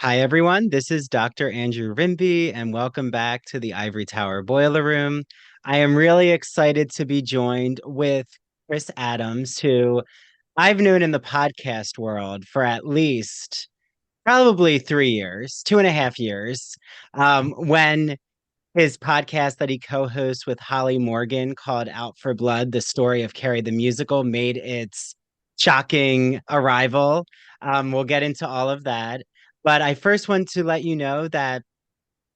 Hi, everyone. This is Dr. Andrew Rimby, and welcome back to the Ivory Tower Boiler Room. I am really excited to be joined with Chris Adams, who I've known in the podcast world for at least probably 3 years, 2.5 years, when his podcast that he co-hosts with Holly Morgan called Out for Blood, the story of Carrie the musical, made its shocking arrival. We'll get into all of that. But I first want to let you know that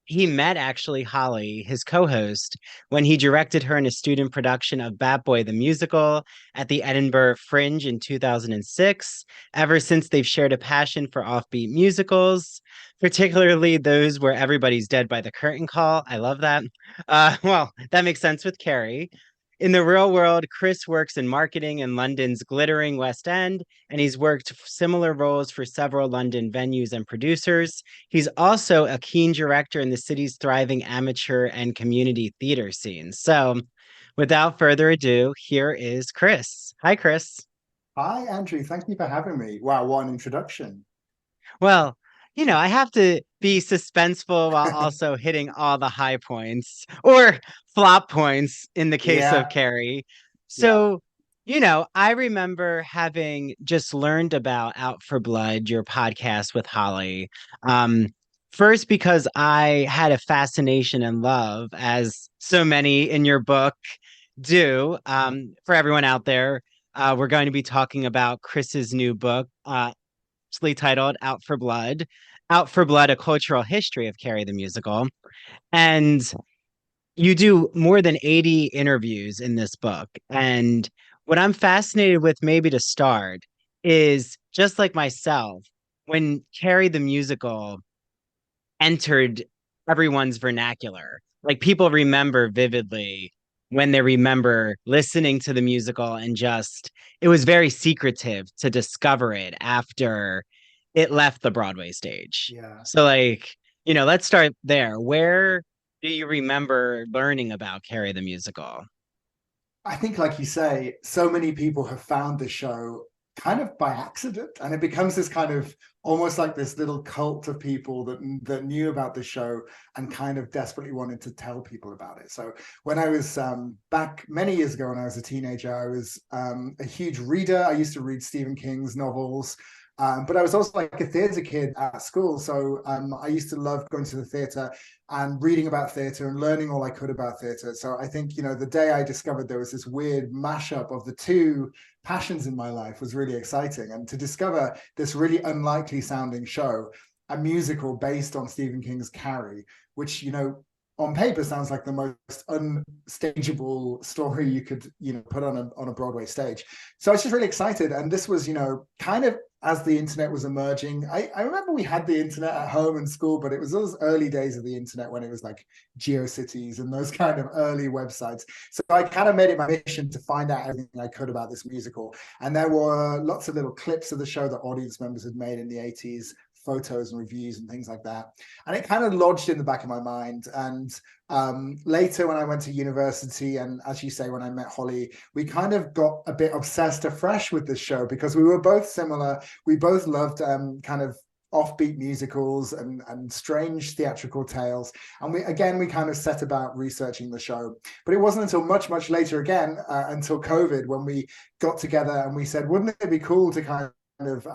he met actually Holly, his co-host, when he directed her in a student production of Bat Boy the musical at the Edinburgh Fringe in 2006. Ever since, they've shared a passion for offbeat musicals, particularly those where everybody's dead by the curtain call. I love that. Well, that makes sense with Carrie. In the real world, Chris works in marketing in London's glittering West End, and he's worked similar roles for several London venues and producers. He's also a keen director in the city's thriving amateur and community theater scene. So, without further ado, here is Chris. Hi, Chris. Hi, Andrew. Thank you for having me. Wow, what an introduction. Well, I have to be suspenseful while also hitting all the high points or flop points in the case of Yeah, Carrie. yeah. So, I remember having just learned about Out for Blood, your podcast with Holly. Um, First, because I had a fascination and love, as so many in your book do. For everyone out there, we're going to be talking about Chris's new book, titled Out for Blood. Out for Blood, a cultural history of Carrie the musical. And you do more than 80 interviews in this book. And what I'm fascinated with, maybe to start, is just like myself, when Carrie the musical entered everyone's vernacular, like people remember vividly when they remember listening to the musical and just, it was very secretive to discover it after it left the Broadway stage. Yeah. So, like, let's start there. Where do you remember learning about Carrie the musical? I think, like you say, so many people have found the show kind of by accident, and it becomes this kind of almost like this little cult of people that knew about the show and kind of desperately wanted to tell people about it. So when I was back many years ago, when I was a teenager, I was a huge reader. I used to read Stephen King's novels. But I was also like a theatre kid at school. So I used to love going to the theatre and reading about theatre and learning all I could about theatre. So I think, the day I discovered there was this weird mashup of the two passions in my life was really exciting. And to discover this really unlikely sounding show, a musical based on Stephen King's Carrie, which, on paper sounds like the most unstageable story you could, put on a Broadway stage. So I was just really excited. And this was, kind of as the internet was emerging. I remember we had the internet at home and school, but it was those early days of the internet when it was like GeoCities and those kind of early websites. So I kind of made it my mission to find out everything I could about this musical. And there were lots of little clips of the show that audience members had made in the 80s, photos and reviews and things like that. And it kind of lodged in the back of my mind. And later, when I went to university, and as you say, when I met Holly, we kind of got a bit obsessed afresh with this show because we were both similar. We both loved kind of offbeat musicals and strange theatrical tales. And we kind of set about researching the show. But it wasn't until much later again, until COVID, when we got together and we said, wouldn't it be cool to kind of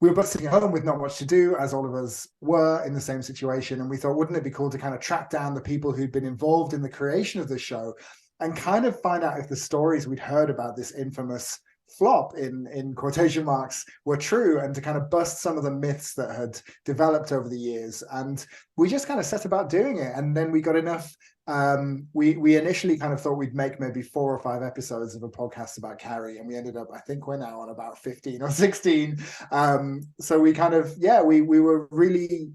we were both sitting at home with not much to do, as all of us were in the same situation. And we thought, wouldn't it be cool to kind of track down the people who'd been involved in the creation of the show and kind of find out if the stories we'd heard about this infamous flop in quotation marks were true, and to kind of bust some of the myths that had developed over the years. And we just kind of set about doing it. And then we got enough. We initially kind of thought we'd make maybe 4 or 5 episodes of a podcast about Carrie, and we ended up, I think we're now on about 15 or 16. So we kind of, yeah, we were really,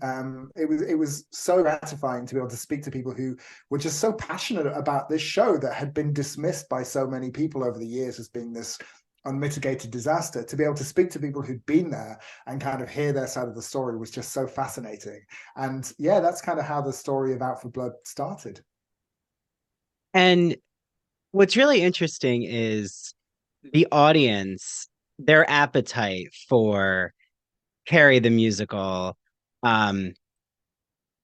it was so gratifying to be able to speak to people who were just so passionate about this show that had been dismissed by so many people over the years as being this unmitigated disaster. To be able to speak to people who'd been there and kind of hear their side of the story was just so fascinating. And yeah, that's kind of how the story of Out for Blood started. And what's really interesting is the audience, their appetite for Carrie the musical. um,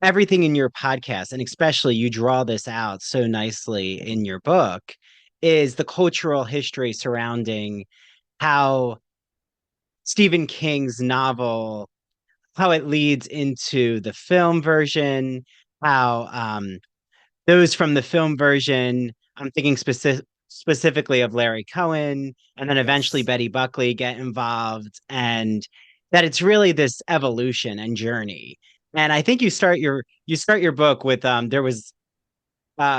everything in your podcast, and especially you draw this out so nicely in your book, is the cultural history surrounding how Stephen King's novel, how it leads into the film version, how those from the film version, I'm thinking specifically of Larry Cohen, and then eventually Yes. Betty Buckley get involved, and that it's really this evolution and journey. And I think you start your book with there was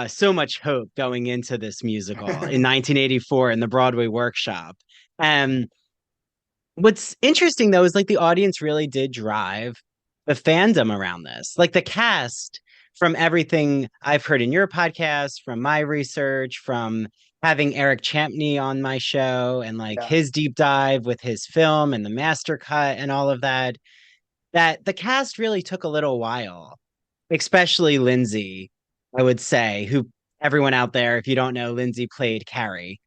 so much hope going into this musical in 1984 in the Broadway workshop. And what's interesting though is like the audience really did drive the fandom around this. Like the cast, from everything I've heard in your podcast, from my research, from having Eric Champney on my show and like Yeah. his deep dive with his film and the master cut and all of that, that the cast really took a little while, especially Lindsay, I would say, who everyone out there, if you don't know, Lindsay played Carrie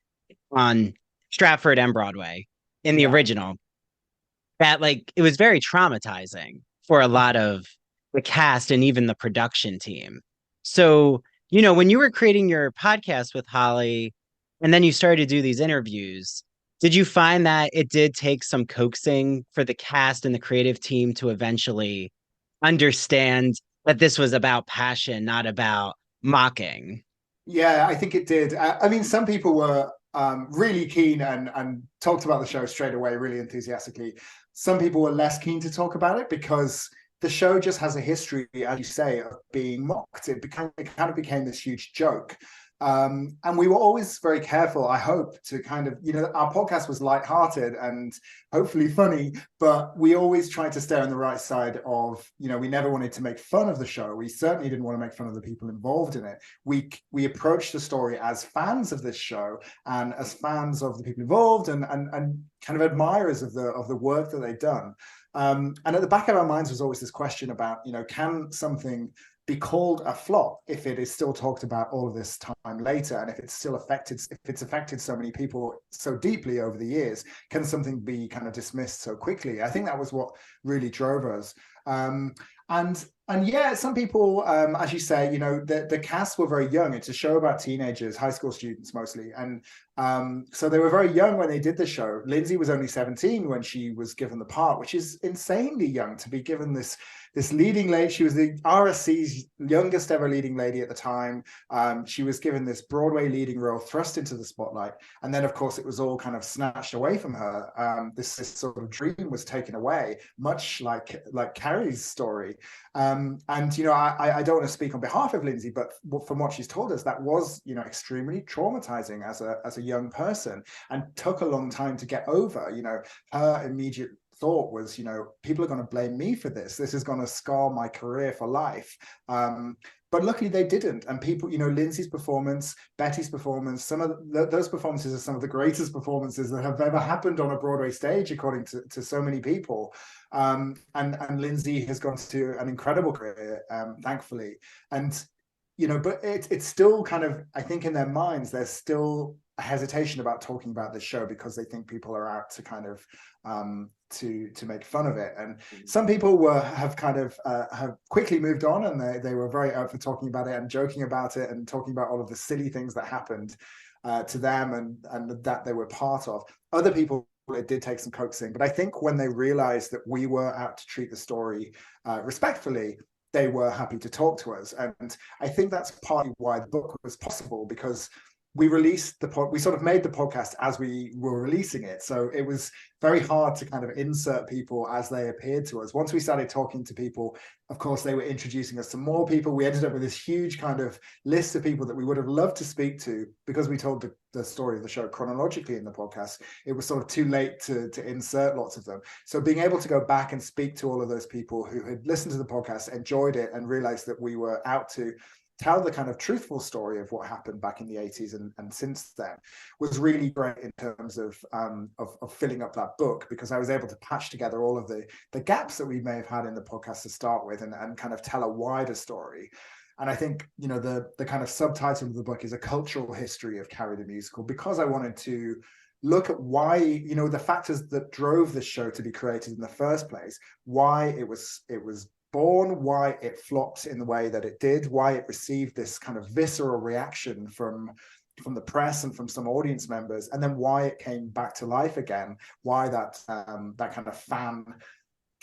on Stratford and Broadway in the Yeah. original, that like it was very traumatizing for a lot of the cast and even the production team. So, when you were creating your podcast with Holly and then you started to do these interviews, did you find that it did take some coaxing for the cast and the creative team to eventually understand that this was about passion, not about mocking? Yeah, I think it did. I mean, some people were really keen and talked about the show straight away, really enthusiastically. Some people were less keen to talk about it because the show just has a history, as you say, of being mocked. It kind of became this huge joke. And we were always very careful, I hope, to kind of, our podcast was lighthearted and hopefully funny, but we always tried to stay on the right side of, we never wanted to make fun of the show. We certainly didn't want to make fun of the people involved in it. We approached the story as fans of this show and as fans of the people involved and kind of admirers of the work that they've done. And at the back of our minds was always this question about, can something be called a flop if it is still talked about all of this time later, and if it's affected so many people so deeply over the years, can something be kind of dismissed so quickly? I think that was what really drove us. And yeah, some people, as you say, the cast were very young. It's a show about teenagers, high school students mostly, and so they were very young when they did the show. Lindsay was only 17 when she was given the part, which is insanely young to be given this leading lady. She was the RSC's youngest ever leading lady at the time. She was given this Broadway leading role, thrust into the spotlight, and then of course it was all kind of snatched away from her. This sort of dream was taken away, much like Carrie's story. And I don't want to speak on behalf of Lindsay, but from what she's told us, that was extremely traumatizing as a young person, and took a long time to get over. Her immediate thought was, people are going to blame me for this. This is going to scar my career for life. But luckily they didn't. And people, Lindsay's performance, Betty's performance, some of those performances are some of the greatest performances that have ever happened on a Broadway stage, according to so many people. And Lindsay has gone to an incredible career, thankfully. And but it's still kind of, I think in their minds, there's still a hesitation about talking about this show because they think people are out to kind of to make fun of it. And some people have kind of have quickly moved on, and they were very out for talking about it and joking about it and talking about all of the silly things that happened to them and that they were part of. Other people, it did take some coaxing, but I think when they realized that we were out to treat the story respectfully, they were happy to talk to us. And I think that's partly why the book was possible, because we sort of made the podcast as we were releasing it. So it was very hard to kind of insert people as they appeared to us. Once we started talking to people, of course, they were introducing us to more people. We ended up with this huge kind of list of people that we would have loved to speak to, because we told the story of the show chronologically in the podcast. It was sort of too late to insert lots of them. So being able to go back and speak to all of those people who had listened to the podcast, enjoyed it, and realized that we were out to tell the kind of truthful story of what happened back in the 80s and since then, was really great in terms of filling up that book, because I was able to patch together all of the gaps that we may have had in the podcast to start with, and kind of tell a wider story. And I think, the kind of subtitle of the book is A Cultural History of Carrie the Musical, because I wanted to look at why, the factors that drove this show to be created in the first place, why it was born, why it flopped in the way that it did, why it received this kind of visceral reaction from the press and from some audience members, and then why it came back to life again, why that kind of fan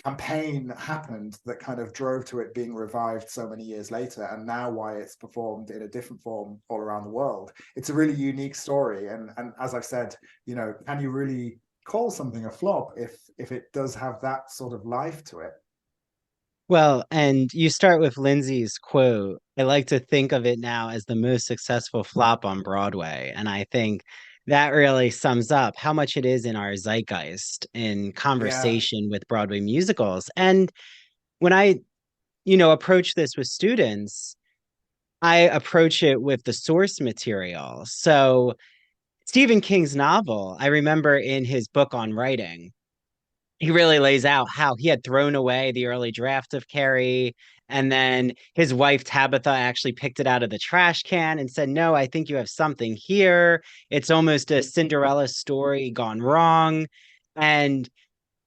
campaign happened that kind of drove to it being revived so many years later, and now why it's performed in a different form all around the world. It's a really unique story, and as I've said, can you really call something a flop if it does have that sort of life to it? Well, and you start with Lindsay's quote. I like to think of it now as the most successful flop on Broadway. And I think that really sums up how much it is in our zeitgeist in Yeah. conversation with Broadway musicals. And when I, approach this with students, I approach it with the source material. So Stephen King's novel, I remember in his book on writing, he really lays out how he had thrown away the early draft of Carrie. And then his wife Tabitha actually picked it out of the trash can and said, "No, I think you have something here. It's almost a Cinderella story gone wrong." And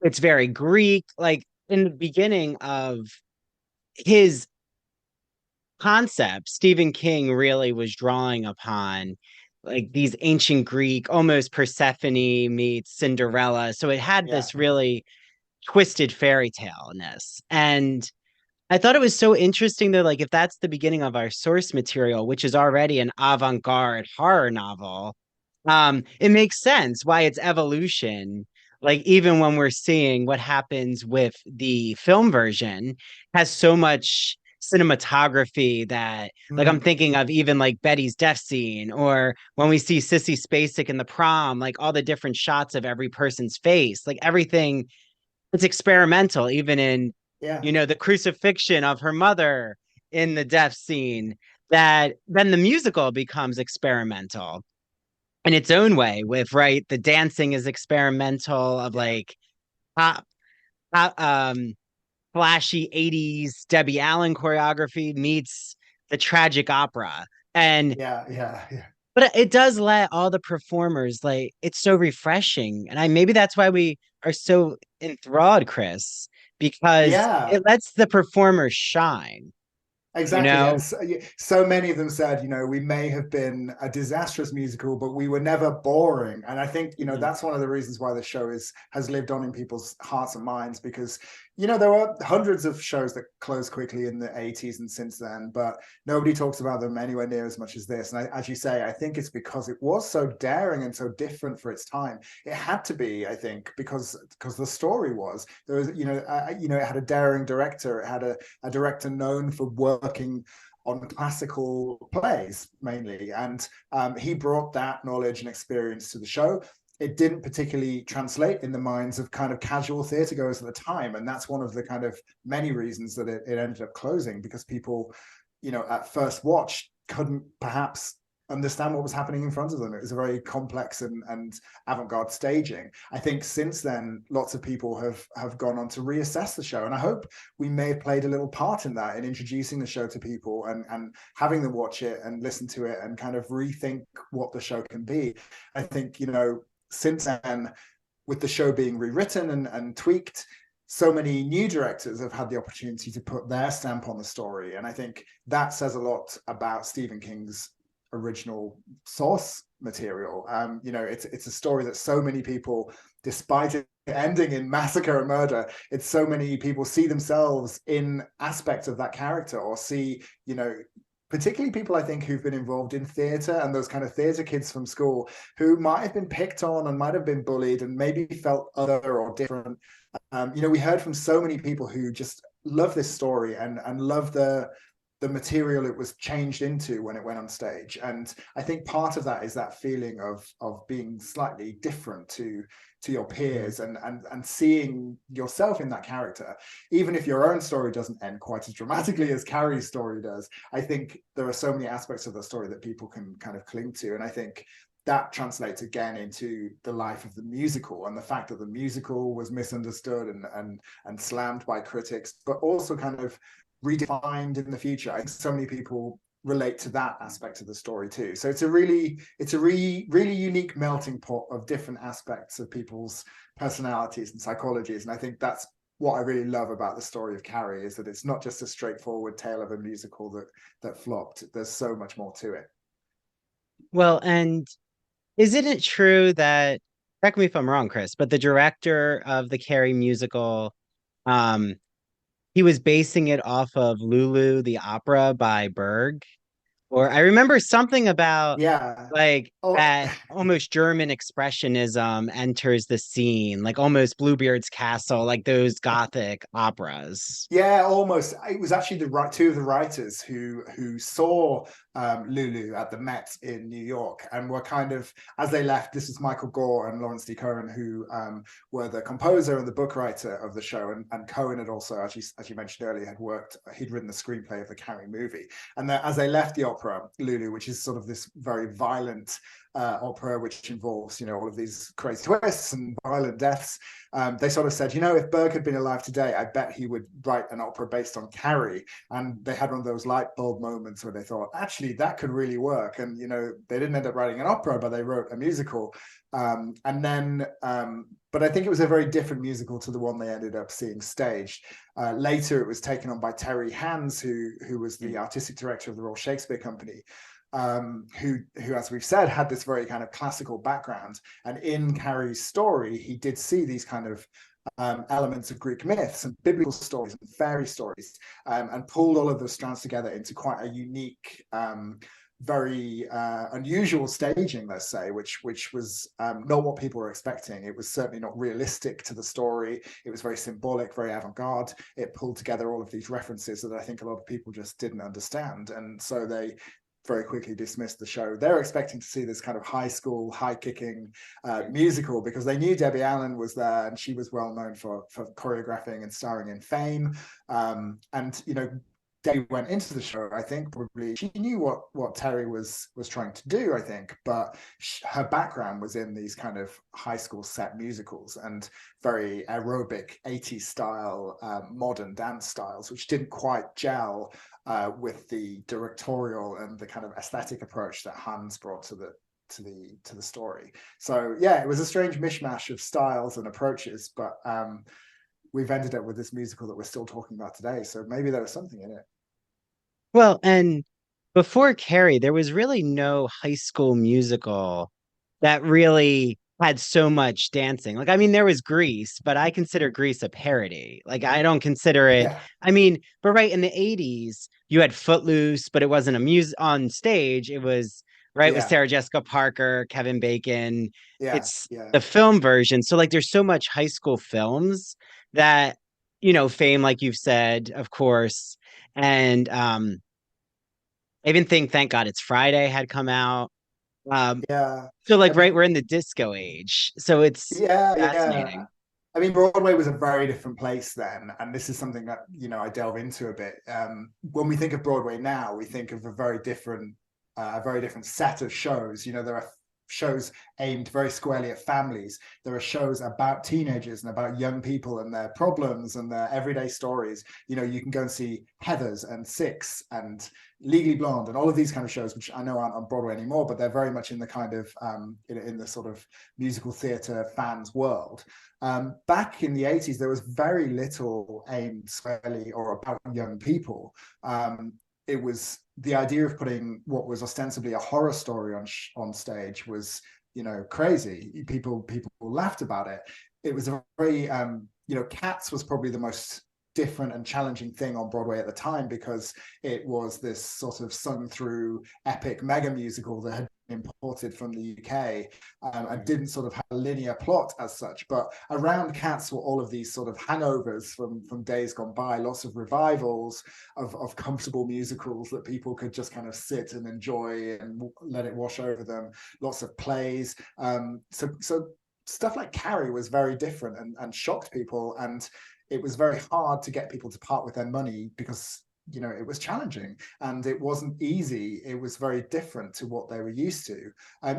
it's very Greek. Like in the beginning of his concept, Stephen King really was drawing upon like these ancient Greek, almost Persephone meets Cinderella. So it had Yeah. this really twisted fairy tale-ness. And I thought it was so interesting that, like, if that's the beginning of our source material, which is already an avant-garde horror novel, it makes sense why its evolution, like even when we're seeing what happens with the film version, has so much cinematography that, like, I'm Mm, thinking of even like Betty's death scene, or when we see Sissy Spacek in the prom, like all the different shots of every person's face, like everything it's experimental, even in, yeah. the crucifixion of her mother in the death scene, that then the musical becomes experimental in its own way with, right, the dancing is experimental of Yeah. like pop, pop flashy 80s Debbie Allen choreography meets the tragic opera. And Yeah. Yeah. Yeah. but it does let all the performers like it's so refreshing. And I maybe that's why we are so enthralled, Chris, because Yeah. it lets the performers shine, you Exactly. And know? so, so many of them said, we may have been a disastrous musical, but we were never boring. And I think, Mhm. that's one of the reasons why the show has lived on in people's hearts and minds, because, there were hundreds of shows that closed quickly in the 80s and since then, but nobody talks about them anywhere near as much as this. And as you say, I think it's because it was so daring and so different for its time. It had to be, I think, because the story was there was, it had a daring director, it had a director known for working on classical plays mainly. And he brought that knowledge and experience to the show. It didn't particularly translate in the minds of kind of casual theatre goers at the time. And that's one of the kind of many reasons that it ended up closing, because people, at first watch couldn't perhaps understand what was happening in front of them. It was a very complex and avant-garde staging. I think since then, lots of people have gone on to reassess the show, and I hope we may have played a little part in that, in introducing the show to people and having them watch it and listen to it and kind of rethink what the show can be. I think, since then, with the show being rewritten and tweaked, so many new directors have had the opportunity to put their stamp on the story. And I think that says a lot about Stephen King's original source material. It's a story that so many people, despite it ending in massacre and murder, it's so many people see themselves in aspects of that character, or see, particularly people I think who've been involved in theatre, and those kind of theatre kids from school who might have been picked on and might have been bullied and maybe felt other or different. We heard from so many people who just love this story and love the material it was changed into when it went on stage. And I think part of that is that feeling of being slightly different to your Mhm. peers, and seeing yourself in that character. Even if your own story doesn't end quite as dramatically as Carrie's story does, I think there are so many aspects of the story that people can kind of cling to. And I think that translates again into the life of the musical, and the fact that the musical was misunderstood and slammed by critics, but also kind of redefined in the future. I think so many people relate to that aspect of the story too. So really unique melting pot of different aspects of people's personalities and psychologies. And I think that's what I really love about the story of Carrie is that it's not just a straightforward tale of a musical that flopped. There's so much more to it. Well, and isn't it true that, correct me if I'm wrong, Chris, but the director of the Carrie musical, um, he was basing it off of Lulu the opera by Berg? Or I remember something about Yeah. like Oh, that almost German expressionism enters the scene, like almost Bluebeard's Castle, like those Gothic operas. yeah, almost. It was actually two of the writers who saw Lulu at the Met in New York and were kind of, as they left. This is Michael Gore and Lawrence D. Cohen, who were the composer and the book writer of the show, and Cohen had also, as you mentioned earlier, he'd written the screenplay of the Carrie movie. And as they left the opera, Lulu, which is sort of this very violent opera, which involves, all of these crazy twists and violent deaths. They sort of said, if Berg had been alive today, I bet he would write an opera based on Carrie. And they had one of those light bulb moments where they thought, actually, that could really work. And, they didn't end up writing an opera, but they wrote a musical. But I think it was a very different musical to the one they ended up seeing staged. Later, it was taken on by Terry Hands, who was the artistic director of the Royal Shakespeare Company. Who, as we've said, had this very kind of classical background. And in Carrie's story, he did see these kind of elements of Greek myths and biblical stories and fairy stories, and pulled all of those strands together into quite a unique, very unusual staging, let's say, which was not what people were expecting. It was certainly not realistic to the story. It was very symbolic, very avant-garde. It pulled together all of these references that I think a lot of people just didn't understand, and so they very quickly dismissed the show. They're expecting to see this kind of high school, high-kicking musical because they knew Debbie Allen was there and she was well known for choreographing and starring in Fame. And Debbie went into the show, I think probably she knew what Terry was trying to do, I think, but her background was in these kind of high school set musicals and very aerobic 80s style, modern dance styles, which didn't quite gel with the directorial and the kind of aesthetic approach that Hans brought to the story. So yeah, it was a strange mishmash of styles and approaches, but we've ended up with this musical that we're still talking about today. So maybe there was something in it. Well, and before Carrie, there was really no high school musical that really had so much dancing. Like, I mean, there was Grease, but I consider Grease a parody. Like, I don't consider it. Yeah, I mean, but right in the 80s, you had Footloose, but it wasn't a music on stage. It was right with yeah, Sarah Jessica Parker, Kevin Bacon. yeah, It's yeah, the film version. So, like, there's so much high school films that, Fame, like you've said, of course. And I even think Thank God It's Friday had come out. Um, yeah. so I like right, mean, we're in the disco age. So it's yeah, yeah. fascinating. I mean, Broadway was a very different place then, and this is something that I delve into a bit. When we think of Broadway now, we think of a very different set of shows. There are shows aimed very squarely at families. There are shows about teenagers and about young people and their problems and their everyday stories. You can go and see Heathers and Six and Legally Blonde and all of these kind of shows, which I know aren't on Broadway anymore, but they're very much in the kind of in the sort of musical theatre fans world. Back in the 80s, there was very little aimed squarely or about young people. It was the idea of putting what was ostensibly a horror story on stage was crazy. People laughed about it. It was a very Cats was probably the most different and challenging thing on Broadway at the time because it was this sort of sung through epic mega musical that had been imported from the UK and didn't sort of have a linear plot as such. But around Cats were all of these sort of hangovers from days gone by, lots of revivals of comfortable musicals that people could just kind of sit and enjoy and let it wash over them, lots of plays. So stuff like Carrie was very different and shocked people, and it was very hard to get people to part with their money because it was challenging and it wasn't easy. It was very different to what they were used to.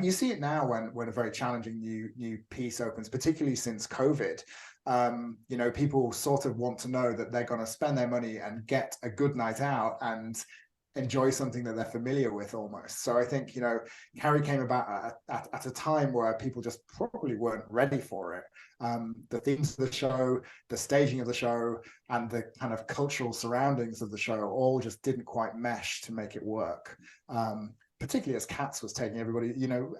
You see it now when a very challenging new piece opens, particularly since COVID. People sort of want to know that they're going to spend their money and get a good night out, and enjoy something that they're familiar with almost. So I think, Carrie came about at a time where people just probably weren't ready for it. The themes of the show, the staging of the show, and the kind of cultural surroundings of the show all just didn't quite mesh to make it work. Particularly as Cats was taking everybody,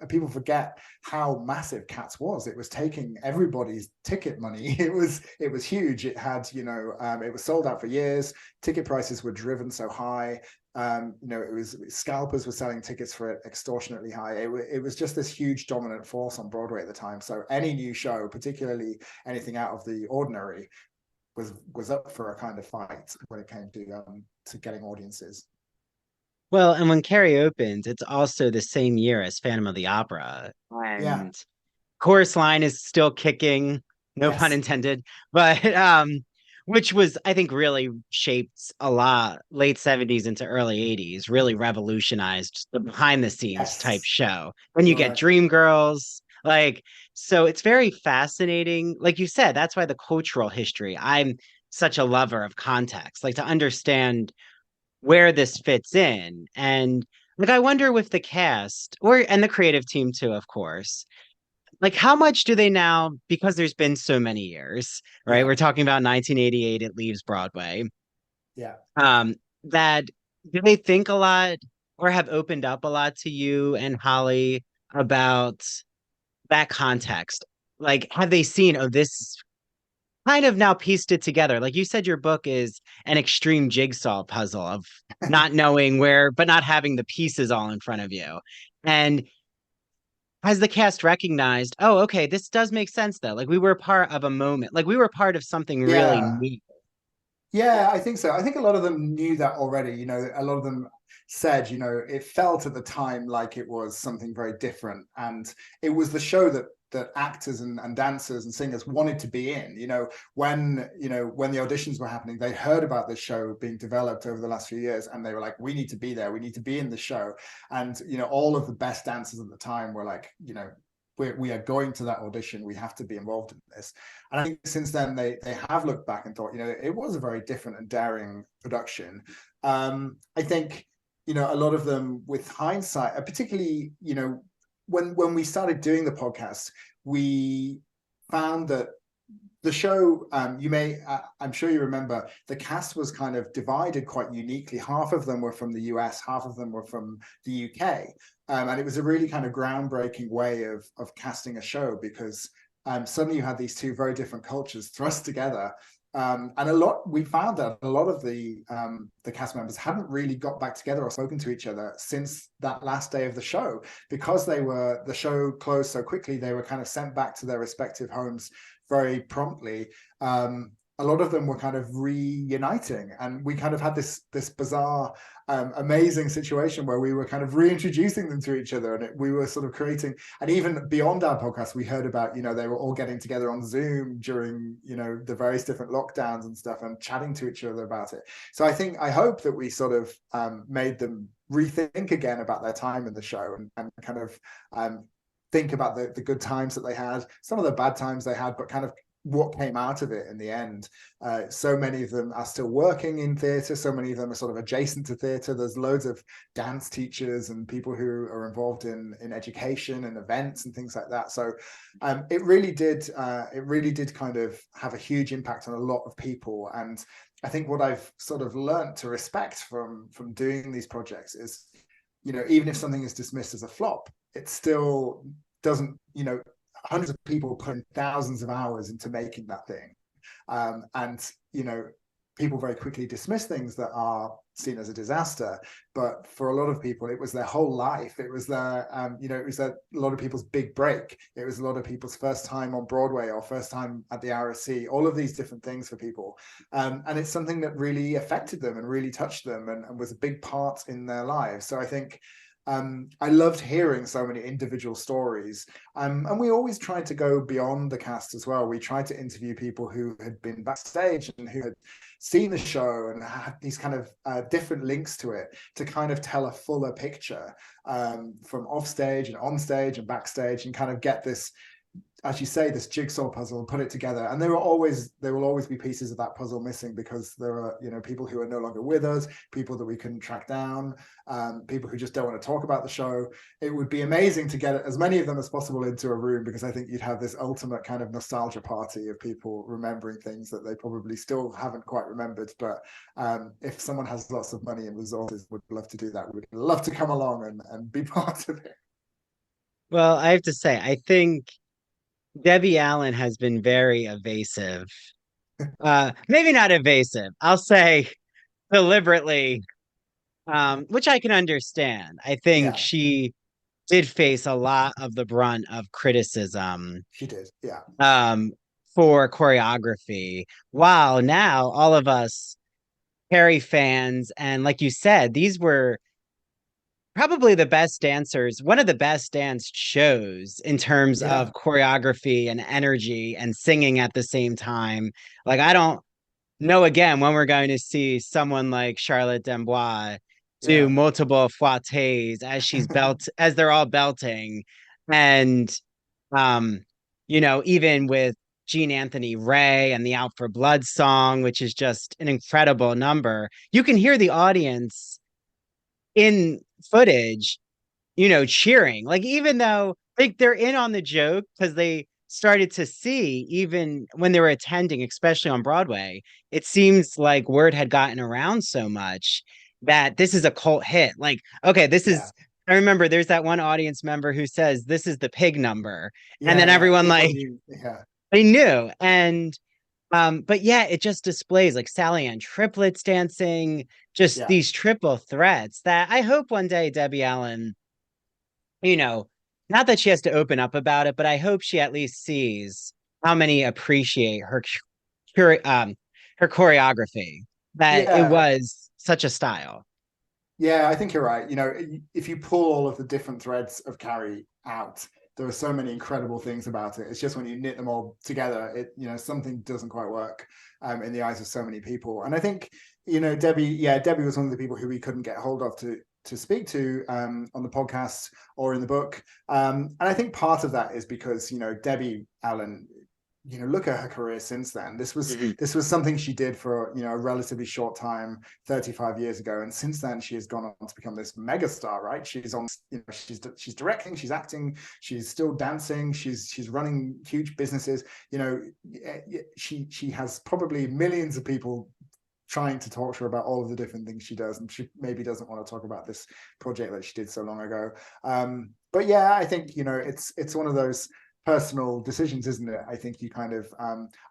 people forget how massive Cats was. It was taking everybody's ticket money. It was huge. It had, it was sold out for years. Ticket prices were driven so high. It was scalpers were selling tickets for it extortionately high. It was just this huge dominant force on Broadway at the time. So any new show, particularly anything out of the ordinary, was up for a kind of fight when it came to getting audiences. Well, and when Carrie opens, it's also the same year as Phantom of the Opera. Yeah. And chorus line is still kicking, no pun Yes. intended, but which was, I think, really shaped a lot late 70s into early 80s, really revolutionized the behind the scenes type Yes. show. When you get Right. Dream Girls, like, so it's very fascinating. Like you said, that's why the cultural history, I'm such a lover of context, like to understand where this fits in. And like I wonder with the cast or and the creative team too, of course. Like how much do they now, because there's been so many years, right? Yeah. We're talking about 1988, it leaves Broadway. Yeah. Um, that do they think a lot or have opened up a lot to you and Holly about that context? Like, have they seen, oh, this kind of now pieced it together. Like you said, your book is an extreme jigsaw puzzle of not knowing where, but not having the pieces all in front of you. And has the cast recognized, oh, okay, this does make sense though. Like we were part of a moment, like we were part of something really Yeah. neat. Yeah, I think so. I think a lot of them knew that already. A lot of them said, it felt at the time like it was something very different. And it was the show that actors and dancers and singers wanted to be in. When the auditions were happening, they heard about this show being developed over the last few years, and they were like, we need to be there, we need to be in the show. And all of the best dancers at the time were like, we are going to that audition, we have to be involved in this. And I think since then they have looked back and thought, it was a very different and daring production. I think, a lot of them with hindsight, particularly, when we started doing the podcast, we found that the show, I'm sure you remember, the cast was kind of divided quite uniquely. Half of them were from the US, half of them were from the UK. And it was a really kind of groundbreaking way of casting a show, because suddenly you had these two very different cultures thrust together. And we found that a lot of the cast members hadn't really got back together or spoken to each other since that last day of the show, because the show closed so quickly. They were kind of sent back to their respective homes very promptly. A lot of them were kind of reuniting, and we kind of had this bizarre, amazing situation where we were kind of reintroducing them to each other, and we were sort of creating. And even beyond our podcast, we heard about, they were all getting together on Zoom during, the various different lockdowns and stuff, and chatting to each other about it. So I hope that we sort of made them rethink again about their time in the show, and kind of think about the good times that they had, some of the bad times they had, but kind of what came out of it in the end. So many of them are still working in theatre. So many of them are sort of adjacent to theatre. There's loads of dance teachers and people who are involved in education and events and things like that. So it really did kind of have a huge impact on a lot of people. And I think what I've sort of learned to respect from doing these projects is, even if something is dismissed as a flop, it still doesn't, hundreds of people put thousands of hours into making that thing. And people very quickly dismiss things that are seen as a disaster. But for a lot of people, it was their whole life. It was a lot of people's big break. It was a lot of people's first time on Broadway or first time at the RSC, all of these different things for people. And it's something that really affected them and really touched them, and was a big part in their lives. So I think I loved hearing so many individual stories. And we always tried to go beyond the cast as well. We tried to interview people who had been backstage and who had seen the show and had these kind of different links to it, to kind of tell a fuller picture from offstage and onstage and backstage, and kind of get this as you say, this jigsaw puzzle, put it together. And there will always be pieces of that puzzle missing because there are, people who are no longer with us, people that we couldn't track down, people who just don't want to talk about the show. It would be amazing to get as many of them as possible into a room, because I think you'd have this ultimate kind of nostalgia party of people remembering things that they probably still haven't quite remembered. But if someone has lots of money and resources, would love to do that. Would love to come along and be part of it. Well, I have to say, I think Debbie Allen has been very evasive. Maybe not evasive. I'll say deliberately, which I can understand. I think Yeah, she did face a lot of the brunt of criticism she did. Yeah, um, for choreography. While now all of us Carrie fans, and like you said, these were probably the best dancers, one of the best dance shows in terms of yeah, choreography and energy and singing at the same time. Like, I don't know again when we're going to see someone like Charlotte Dembois do yeah. multiple fouettes as as they're all belting. And um, even with Gene Anthony Ray and the Out for Blood song, which is just an incredible number, you can hear the audience in footage, cheering. Like, even though like they're in on the joke because they started to see, even when they were attending, especially on Broadway, it seems like word had gotten around so much that this is a cult hit. Like, okay, Yeah, I remember there's that one audience member who says this is the pig number. And then yeah. everyone People like knew. Yeah, they knew. And but yeah, it just displays like Sally Ann triplets dancing, just yeah, these triple threats that I hope one day Debbie Allen, you know, not that she has to open up about it, but I hope she at least sees how many appreciate cur- um her choreography, that it yeah, was such a style. yeah. I think you're right. If you pull all of the different threads of Carrie out, there are so many incredible things about it. It's just when you knit them all together, something doesn't quite work in the eyes of so many people. And I think, Debbie, yeah, Debbie was one of the people who we couldn't get hold of to speak to on the podcast or in the book. And I think part of that is because, Debbie Allen, look at her career since then. Mhm. This was something she did for, a relatively short time 35 years ago, and since then she has gone on to become this megastar, right? She's on, she's directing, she's acting, she's still dancing, she's running huge businesses. She has probably millions of people trying to talk to her about all of the different things she does, and she maybe doesn't want to talk about this project that she did so long ago. But yeah, I think, it's one of those personal decisions, isn't it? I think you kind of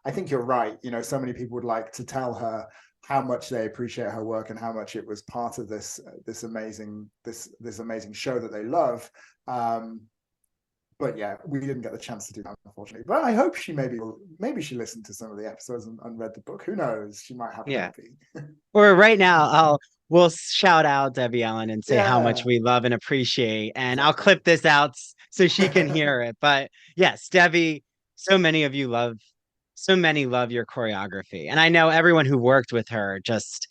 I think you're right. So many people would like to tell her how much they appreciate her work and how much it was part of this amazing show that they love. But yeah, we didn't get the chance to do that, unfortunately. But I hope she maybe she listened to some of the episodes and read the book. Who knows? She might have a Yeah. copy. Or right now, we'll shout out Debbie Allen and say how much Yeah, we love and appreciate, and I'll exactly. clip this out so she can hear it. But yes, Debbie, so many of you love, so many love your choreography, and I know everyone who worked with her, just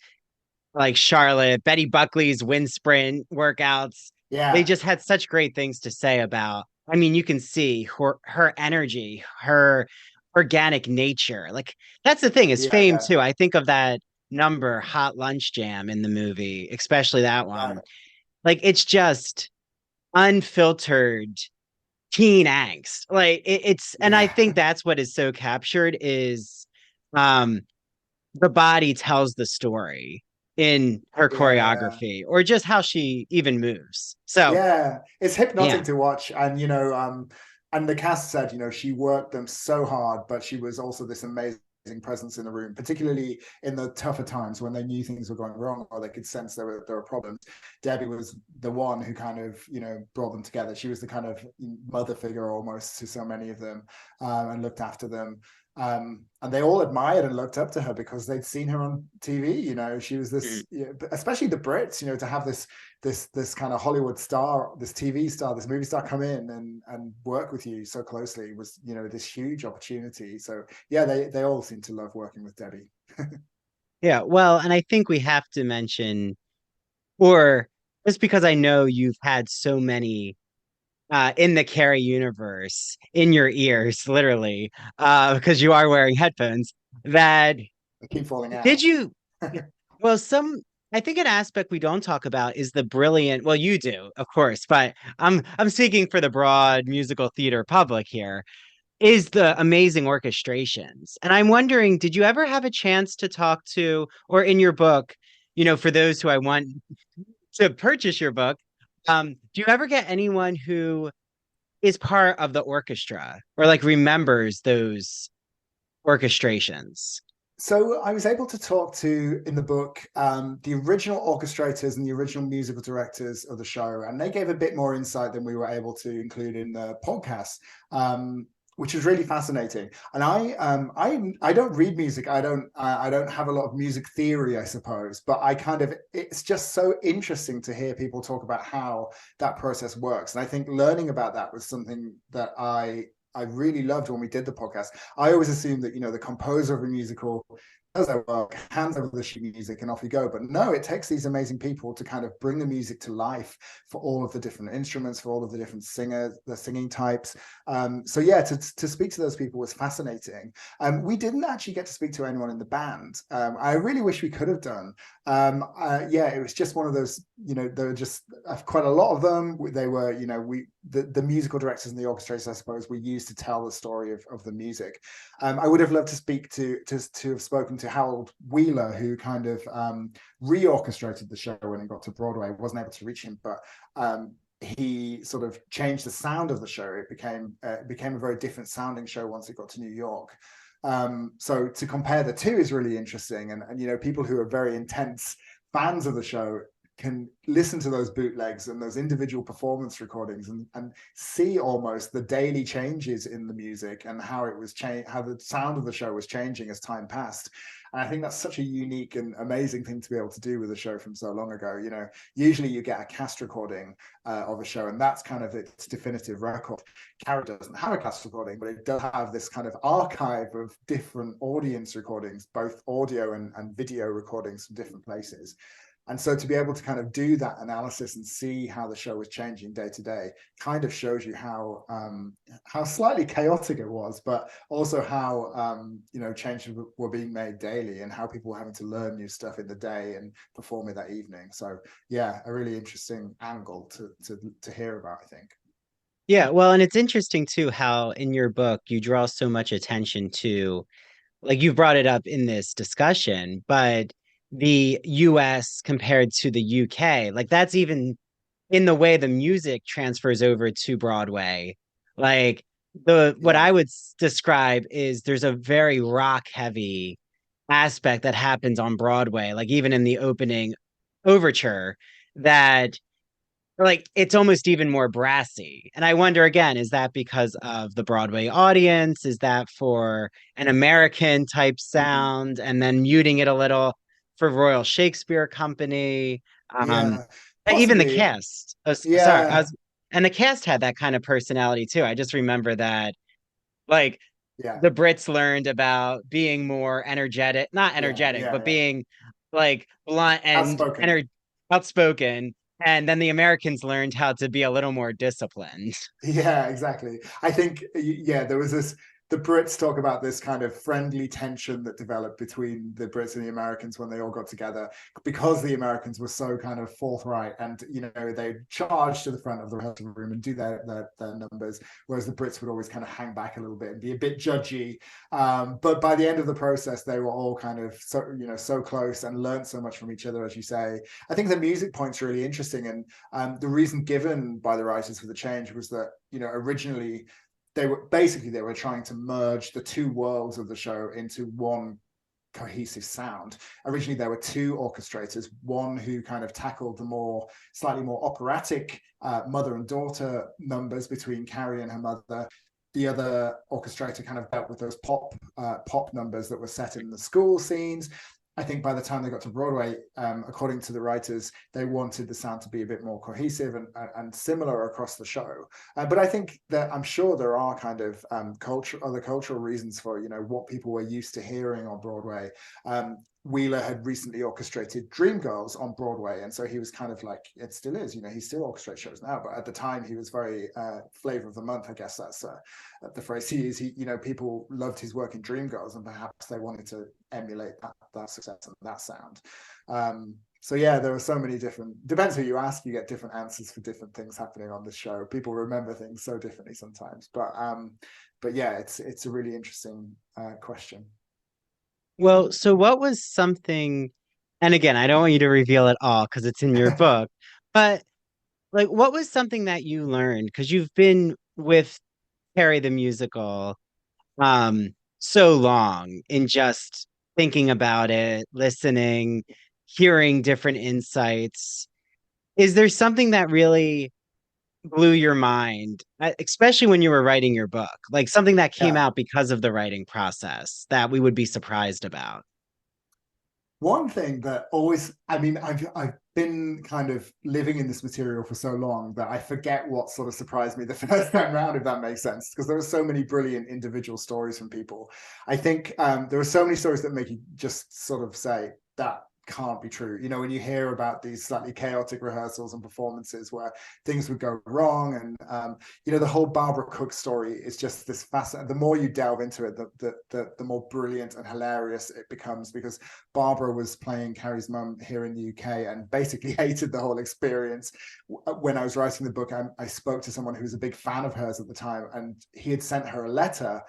like Charlotte, Betty Buckley's wind sprint workouts, they Yeah, just had such great things to say about. I mean, you can see her energy, her organic nature. Like, that's the thing, is fame yeah, too. I think of that number, Hot Lunch Jam, in the movie, especially that one. right. Like, it's just unfiltered teen angst. Like, and I Yeah, think that's what is so captured is um the body tells the story in her yeah. choreography, or just how she even moves. So, Yeah, it's hypnotic yeah. to watch. And the cast said, she worked them so hard, but she was also this amazing presence in the room, particularly in the tougher times when they knew things were going wrong or they could sense there were problems. Debbie was the one who kind of, brought them together. She was the kind of mother figure almost to so many of them, and looked after them. And they all admired and looked up to her because they'd seen her on TV. She was Mm. this, especially the Brits, to have this kind of Hollywood star, this TV star, this movie star come in and work with you so closely was, this huge opportunity. So yeah, they all seem to love working with Debbie. Yeah, well, and I think we have to mention, or just because I know you've had so many in the Carrie universe, in your ears, literally, because you are wearing headphones, that They keep falling did out. you, well, I think an aspect we don't talk about is the brilliant, well, you do, of course, but I'm speaking for the broad musical theater public here, is the amazing orchestrations. And I'm wondering, did you ever have a chance to talk to, or in your book, for those who I want to purchase your book, do you ever get anyone who is part of the orchestra or like remembers those orchestrations? So I was able to talk to, in the book, the original orchestrators and the original musical directors of the show, and they gave a bit more insight than we were able to include in the podcast, which was really fascinating. And I don't read music. I don't have a lot of music theory, I suppose, but it's just so interesting to hear people talk about how that process works. And I think learning about that was something that I really loved when we did the podcast. I always assumed that, the composer of a musical does their work, hands over the sheet music, and off you go. But no, it takes these amazing people to kind of bring the music to life for all of the different instruments, for all of the different singers, the singing types. So yeah, to speak to those people was fascinating. We didn't actually get to speak to anyone in the band. I really wish we could have done. Yeah, it was just one of those, there were just quite a lot of them. They were, the musical directors and the orchestrators, I suppose, were used to tell the story of the music. I would have loved to speak to have spoken to Harold Wheeler, who kind of reorchestrated the show when it got to Broadway. I wasn't able to reach him, but he sort of changed the sound of the show. It became a very different sounding show once it got to New York. So to compare the two is really interesting, and people who are very intense fans of the show can listen to those bootlegs and those individual performance recordings and see almost the daily changes in the music and how it was how the sound of the show was changing as time passed. And I think that's such a unique and amazing thing to be able to do with a show from so long ago. Usually you get a cast recording of a show, and that's kind of its definitive record. Carrie doesn't have a cast recording, but it does have this kind of archive of different audience recordings, both audio and video recordings from different places. And so to be able to kind of do that analysis and see how the show was changing day to day kind of shows you how slightly chaotic it was, but also how changes were being made daily and how people were having to learn new stuff in the day and perform it that evening. So yeah, a really interesting angle to hear about, I think. Yeah, well, and it's interesting too how in your book you draw so much attention to, like you brought it up in this discussion, but the US compared to the UK, like that's even in the way the music transfers over to Broadway. Like the what I Yeah. would describe is there's a very rock heavy aspect that happens on Broadway, like even in the opening overture, that like it's almost even more brassy. And I wonder again, is that because of the Broadway audience? Is that for an American type Mm. sound and then muting it a little for Royal Shakespeare Company? Um, Yeah. even the Possibly. cast. Oh, sorry, Yeah. and the cast had that kind of personality too. I just remember that like Yeah. the Brits learned about being more energetic, not Yeah. energetic, Yeah. but Yeah. being like blunt and Outspoken. outspoken. And then the Americans learned how to be a little more disciplined. Yeah, exactly. I think, yeah, there was this, the Brits talk about this kind of friendly tension that developed between the Brits and the Americans when they all got together, because the Americans were so kind of forthright and, they charge to the front of the rehearsal room and do their numbers, whereas the Brits would always kind of hang back a little bit and be a bit judgy. But by the end of the process, they were all kind of so close and learned so much from each other, as you say. I think the music point's really interesting, and the reason given by the writers for the change was that originally they were trying to merge the two worlds of the show into one cohesive sound. Originally, there were two orchestrators, one who kind of tackled the slightly more operatic mother and daughter numbers between Carrie and her mother. The other orchestrator kind of dealt with those pop numbers that were set in the school scenes. I think by the time they got to Broadway, according to the writers, they wanted the sound to be a bit more cohesive and similar across the show. But I think that I'm sure there are kind of other cultural reasons for what people were used to hearing on Broadway. Wheeler had recently orchestrated Dreamgirls on Broadway, and so he was kind of like, it still is, he still orchestrates shows now, but at the time he was very flavor of the month, I guess that's the phrase he used. People loved his work in Dreamgirls, and perhaps they wanted to emulate that success and that sound. So yeah, there are so many different. Depends who you ask, you get different answers for different things happening on the show. People remember things so differently sometimes, but yeah, it's a really interesting question. Well, so what was something, and again, I don't want you to reveal it all because it's in your book, but like what was something that you learned? Because you've been with Carrie the musical so long in just thinking about it, listening, hearing different insights. Is there something that really blew your mind, especially when you were writing your book, like something that came Yeah. out because of the writing process that we would be surprised about? One thing that always, I mean, I've been kind of living in this material for so long that I forget what sort of surprised me the first time round, if that makes sense, because there are so many brilliant individual stories from people. I think there are so many stories that make you just sort of say that can't be true. When you hear about these slightly chaotic rehearsals and performances where things would go wrong, and the whole Barbara Cook story is just this fascinating. The more you delve into it, the more brilliant and hilarious it becomes, because Barbara was playing Carrie's mum here in the UK and basically hated the whole experience. When I was writing the book, I spoke to someone who was a big fan of hers at the time, and he had sent her a letter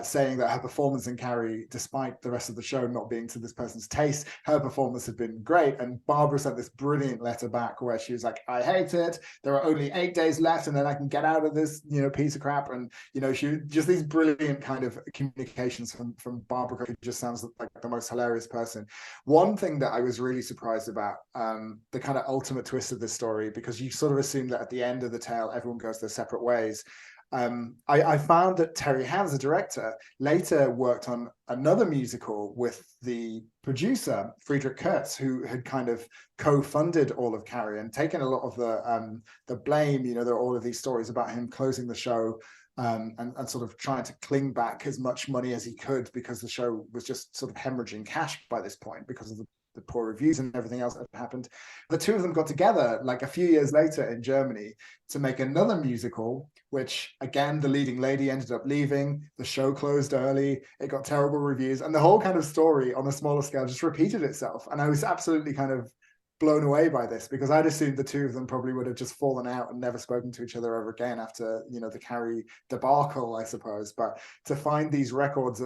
saying that her performance in Carrie, despite the rest of the show not being to this person's taste, her performance had been great. And Barbara sent this brilliant letter back where she was like, I hate it. There are only 8 days left and then I can get out of this, piece of crap. And, she just these brilliant kind of communications from Barbara, who just sounds like the most hilarious person. One thing that I was really surprised about, the kind of ultimate twist of this story, because you sort of assume that at the end of the tale, everyone goes their separate ways. I found that Terry Hands, the director, later worked on another musical with the producer, Friedrich Kurtz, who had kind of co-funded all of Carrie and taken a lot of the blame. There are all of these stories about him closing the show and sort of trying to cling back as much money as he could, because the show was just sort of hemorrhaging cash by this point because of the poor reviews and everything else that happened. The two of them got together like a few years later in Germany to make another musical, which again, the leading lady ended up leaving. The show closed early. It got terrible reviews. And the whole kind of story on a smaller scale just repeated itself. And I was absolutely kind of blown away by this, because I'd assumed the two of them probably would have just fallen out and never spoken to each other ever again after, the Carrie debacle, I suppose. But to find these records,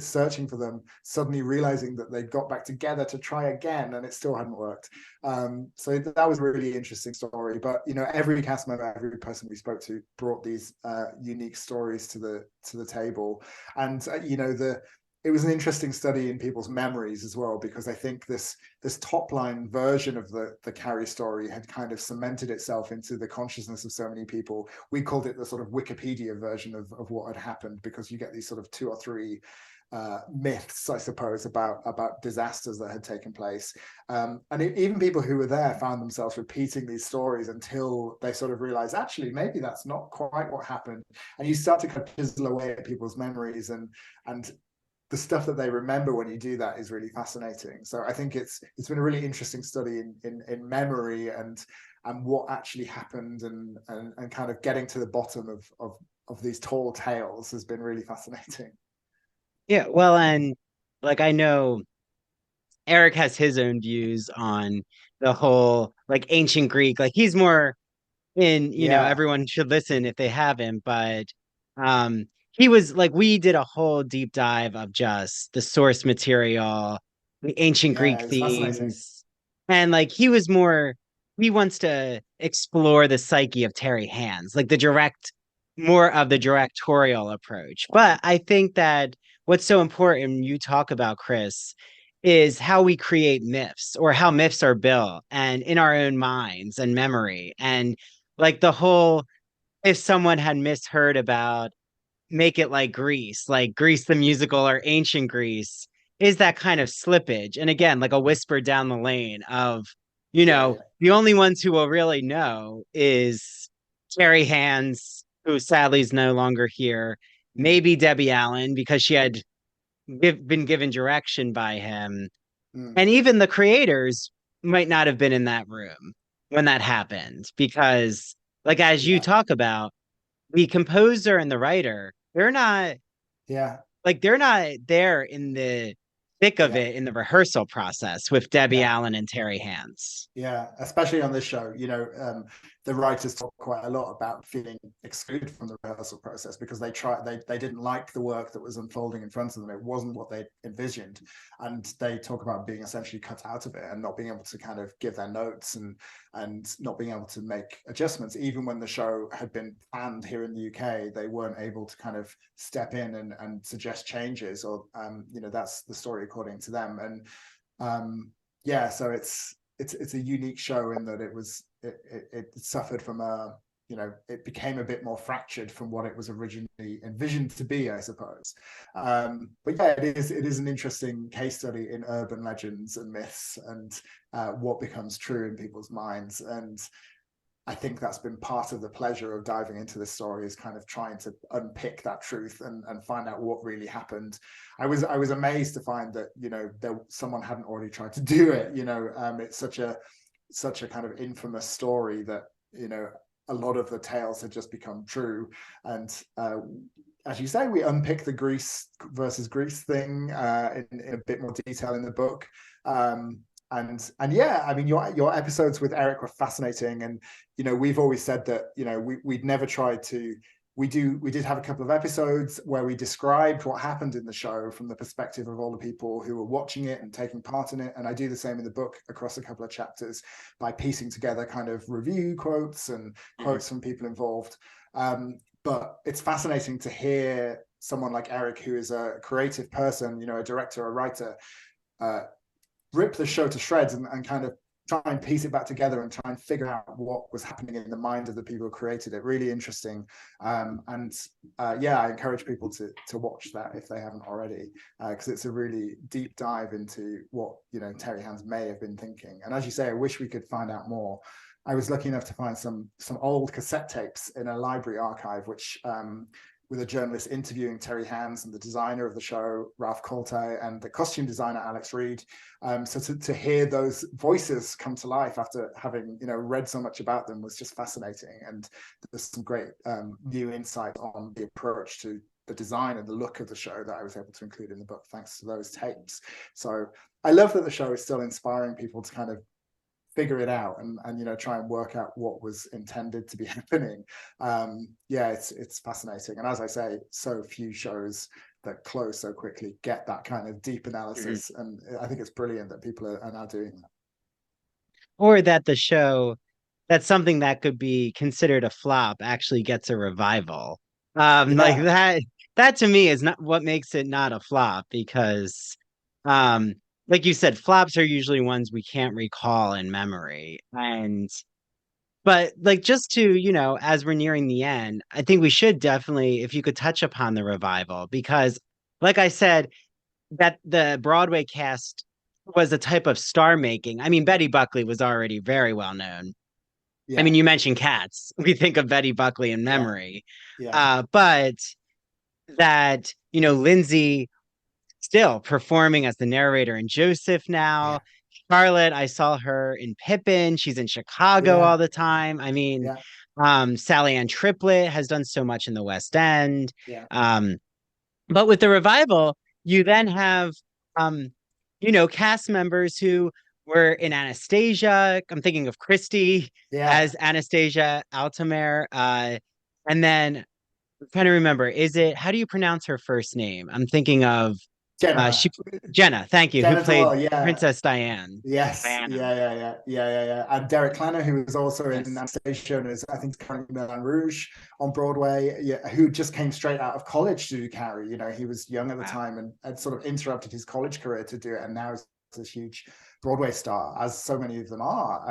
searching for them, suddenly realizing that they got back together to try again and it still hadn't worked. So that was a really interesting story. But, every cast member, every person we spoke to brought these unique stories to the table. And, it was an interesting study in people's memories as well, because I think this top line version of the Carrie story had kind of cemented itself into the consciousness of so many people. We called it the sort of Wikipedia version of what had happened, because you get these sort of 2 or 3 myths, I suppose, about disasters that had taken place. And even people who were there found themselves repeating these stories until they sort of realized, actually, maybe that's not quite what happened. And you start to kind of chisel away at people's memories, and the stuff that they remember when you do that is really fascinating. So I think it's been a really interesting study in memory and what actually happened, and kind of getting to the bottom of these tall tales has been really fascinating. Yeah, well, and like I know Eric has his own views on the whole like ancient Greek. Like he's more in, Yeah, everyone should listen if they haven't, but he was like we did a whole deep dive of just the source material, the ancient yeah, Greek it's fascinating. themes. And like he wants to explore the psyche of Terry Hands, like more of the directorial approach. But I think that what's so important you talk about, Chris, is how we create myths or how myths are built and in our own minds and memory. And like the whole, if someone had misheard about make it like Greece the musical or ancient Greece, is that kind of slippage. And again, like a whisper down the lane of, Yeah, yeah. the only ones who will really know is Carrie Hands, who sadly is no longer here, maybe Debbie Allen, because she had been given direction by him. Mm. And even the creators might not have been in that room when that happened because, like, as you Yeah, talk about, the composer and the writer, yeah, they're not there in the thick of yeah. it in the rehearsal process with Debbie Yeah, Allen and Terry Hands. yeah, especially on this show, the writers talk quite a lot about feeling excluded from the rehearsal process because they didn't like the work that was unfolding in front of them. It wasn't what they envisioned, and they talk about being essentially cut out of it and not being able to kind of give their notes and not being able to make adjustments. Even when the show had been planned here in the UK, they weren't able to kind of step in and suggest changes, or that's the story according to them. And yeah, so it's a unique show in that it suffered from it became a bit more fractured from what it was originally envisioned to be, I suppose. But yeah, it is an interesting case study in urban legends and myths and what becomes true in people's minds. And I think that's been part of the pleasure of diving into this story, is kind of trying to unpick that truth and find out what really happened. I was amazed to find that someone hadn't already tried to do it. It's such a kind of infamous story that a lot of the tales had just become true. And as you say, we unpick the Greece versus Greece thing in a bit more detail in the book. And yeah, I mean, your episodes with Eric were fascinating, and we've always said that we'd never tried to. We did have a couple of episodes where we described what happened in the show from the perspective of all the people who were watching it and taking part in it. And I do the same in the book across a couple of chapters by piecing together kind of review quotes and Mhm. quotes from people involved. But it's fascinating to hear someone like Eric, who is a creative person, a director, a writer, uh, rip the show to shreds and kind of try and piece it back together and try and figure out what was happening in the mind of the people who created it. Really interesting. And yeah, I encourage people to watch that if they haven't already, because it's a really deep dive into what Terry Hands may have been thinking. And as you say, I wish we could find out more. I was lucky enough to find some old cassette tapes in a library archive, which with a journalist interviewing Terry Hands and the designer of the show, Ralph Colte, and the costume designer, Alex Reed. So to hear those voices come to life after having read so much about them was just fascinating. And there's some great new insight on the approach to the design and the look of the show that I was able to include in the book thanks to those tapes. So I love that the show is still inspiring people to kind of figure it out and try and work out what was intended to be happening. Yeah, it's fascinating, and as I say, so few shows that close so quickly get that kind of deep Mhm. analysis, and I think it's brilliant that people are now doing that. Or that the show, that's something that could be considered a flop, actually gets a revival. Like Yeah, that to me is not what makes it not a flop because, um, like you said, flops are usually ones we can't recall in memory. But like just to, as we're nearing the end, I think we should definitely, if you could touch upon the revival, because like I said, that the Broadway cast was a type of star making. I mean, Betty Buckley was already very well known. I yeah, mean, you mentioned Cats. We think of Betty Buckley in yeah, memory. yeah, But that, Lindsay still performing as the narrator in Joseph now. yeah, Charlotte, I saw her in Pippin. She's in Chicago yeah, all the time. I mean, yeah, Sally Ann Triplett has done so much in the West End. yeah, Um, but with the revival, you then have, um, cast members who were in Anastasia. I'm thinking of Christy yeah. as Anastasia Altamere. And then I'm trying to remember, how do you pronounce her first name? I'm thinking of Jenna, she Jenna, thank you, who Jenna played Dwell, yeah. Princess Diane. Yes, Diana. yeah. And Derek Klanner, who was also in Yes. Anastasia and is, I think, currently in Moulin Rouge on Broadway, yeah, who just came straight out of college to do Carrie. He was young at the Wow. time and had sort of interrupted his college career to do it, and now he's this huge Broadway star, as so many of them are.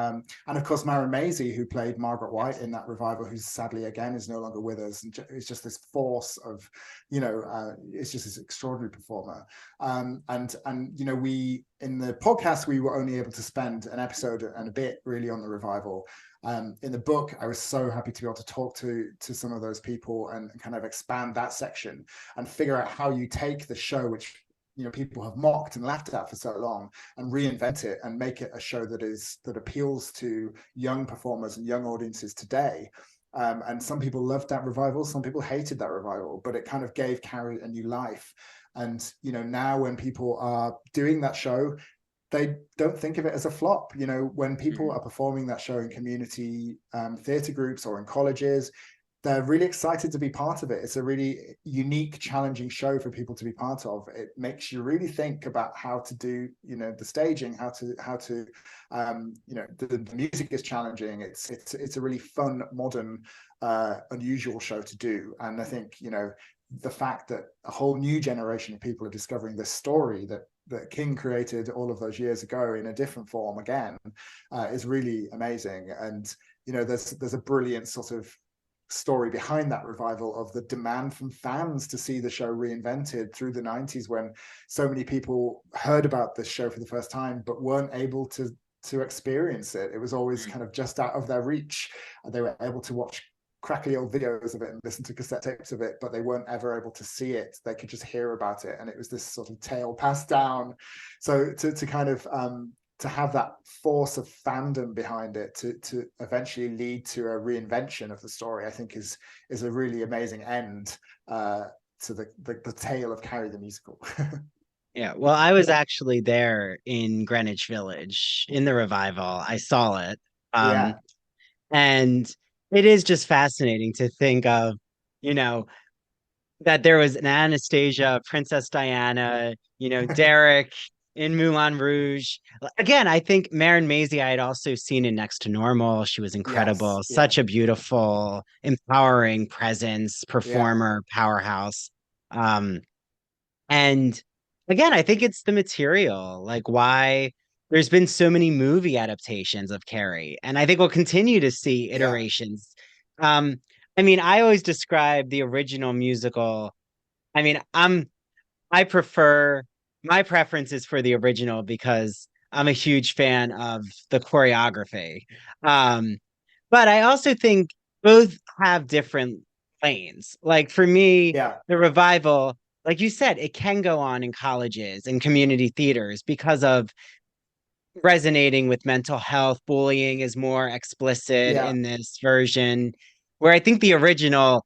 And of course, Maren Maisie, who played Margaret White Yes. in that revival, who's sadly again is no longer with us, and is just this force of, it's just this extraordinary performer. And we in the podcast we were only able to spend an episode and a bit really on the revival. In the book, I was so happy to be able to talk to some of those people and kind of expand that section and figure out how you take the show, which people have mocked and laughed at for so long, and reinvent it and make it a show that appeals to young performers and young audiences today. And some people loved that revival, some people hated that revival, but it kind of gave Carrie a new life. And now when people are doing that show, they don't think of it as a flop. When people Mhm. are performing that show in community theatre groups or in colleges, they're really excited to be part of it. It's a really unique, challenging show for people to be part of. It makes you really think about how to do, the staging, the music is challenging. It's a really fun, modern, unusual show to do. And I think, the fact that a whole new generation of people are discovering this story that King created all of those years ago in a different form again is really amazing. And there's a brilliant sort of story behind that revival of the demand from fans to see the show reinvented through the 90s, when so many people heard about this show for the first time but weren't able to experience it. It was always kind of just out of their reach. They were able to watch crackly old videos of it and listen to cassette tapes of it, but they weren't ever able to see it. They could just hear about it, and it was this sort of tale passed down. So to kind of to have that force of fandom behind it to eventually lead to a reinvention of the story, I think is a really amazing end to the tale of Carrie the musical. Yeah, well, I was actually there in Greenwich Village in the revival. I saw it. Yeah. Um, and it is just fascinating to think of, you know, that there was an Anastasia, Princess Diana, Derek in Moulin Rouge. Again, I think Maren Maisie I had also seen in Next to Normal. She was Yes. incredible, Yeah. such a beautiful, empowering presence, Yeah. performer, powerhouse. Um, and again, I think it's the material, like why there's been so many movie adaptations of Carrie, and I think we'll continue to see Yeah. iterations. Um, I mean, I always describe the original musical. I mean, I prefer my preference is for the original because I'm a huge fan of the choreography. Um, but I also think both have different lanes. Like for me, Yeah. the revival, like you said, it can go on in colleges and community theaters because of resonating with mental health. Bullying is more explicit Yeah. in this version, where I think the original,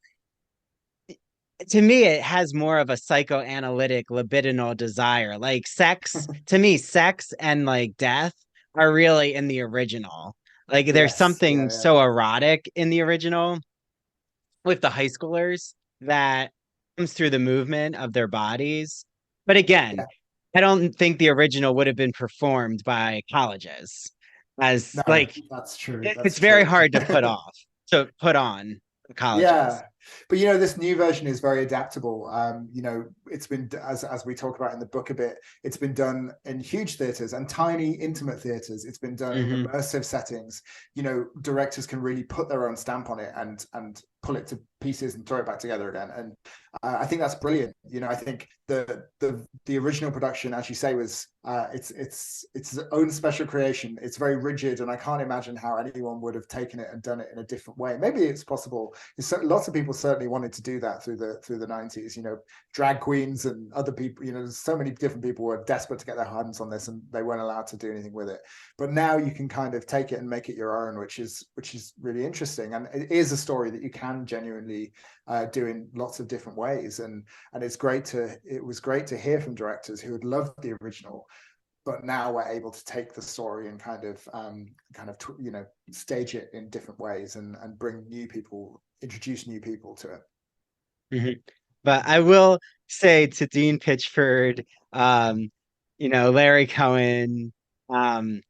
to me, it has more of a psychoanalytic libidinal desire. Like sex, to me, sex and like death are really in the original. Like there's Yes. something Yeah. Yeah. so erotic in the original with the high schoolers that comes through the movement of their bodies. But again, Yeah. I don't think the original would have been performed by colleges as No, like that's true. it's That's very true. hard to put on colleges. Yeah, but this new version is very adaptable. It's been, as we talk about in the book a bit, it's been done in huge theaters and tiny intimate theaters. It's been done in Hmm. immersive settings. Directors can really put their own stamp on it and pull it to pieces and throw it back together again. And I think that's brilliant. I think the original production, as you say, was it's its own special creation. It's very rigid, and I can't imagine how anyone would have taken it and done it in a different way. Maybe it's possible. Lots of people certainly wanted to do that through the 90s. Drag queens and other people. So many different people were desperate to get their hands on this, and they weren't allowed to do anything with it. But now you can kind of take it and make it your own, which is really interesting. And it is a story that you can genuinely do in lots of different ways. And it was great to hear from directors who had loved the original, but now we're able to take the story and kind of stage it in different ways and introduce new people to it. Hmm. But I will say to Dean Pitchford, um, Larry Cohen, um,